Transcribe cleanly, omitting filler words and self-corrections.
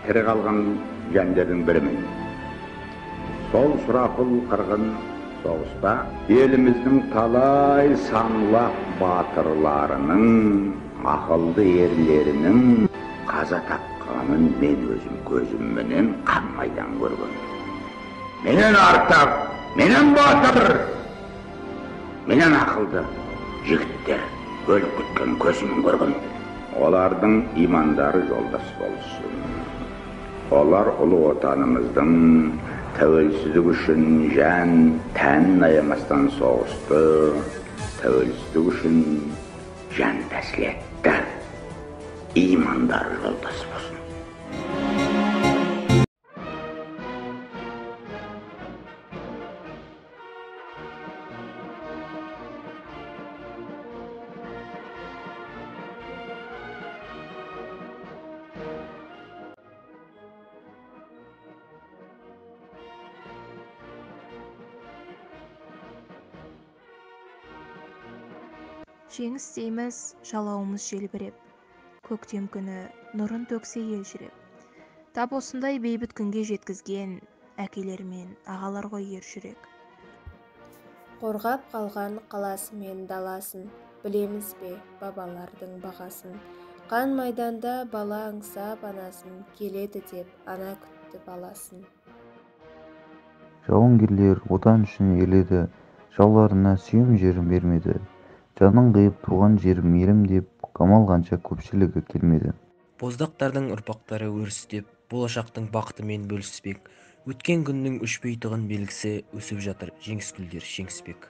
тірі қалған жәндердің бірімін. Сол сұрапыл қырғын соғыста еліміздің талай саңлақ батырларының, ақылды ерлерінің қаза тапқанын мен өзім көзімменен қан майдан көргем. Менен артық, менен батыр, менен ақылды жігіттер өліп кеткен көзіммен көргем. Олардың имандары жолдас болсын. Олар ұлы отанымыздың тәуелсіздік үшін жан, тән аямастан соғысты, тәуелсіздік үшін жан тәсіл етті. İmandar yoldaş olsun. Жеңіс дейміз, жалауымыз желбіреп, көктем күні нұрын төксе елжіреп. Тап осындай бейбіт күнге жеткізген әкелер мен ағалар ғой ержүрек. Қорғап қалған қаласы мен даласын, білеміз бе бабалардың бағасын. Қан майданда бала аңсап анасын, келеді деп ана күтті баласын. Жауынгерлер отан үшін ерледі, жауларына сүйем жерін бермеді. Жанын қиып туған жерім елім деп, қамалғанша көпшілігі келмеді. Боздақтардың ұрпақтары өрістеп, болашақтың бақытымен бөліспек. Өткен күннің өшпейтұғын белгісі өсіп жатыр, жеңіс гүлдер жеңіспек.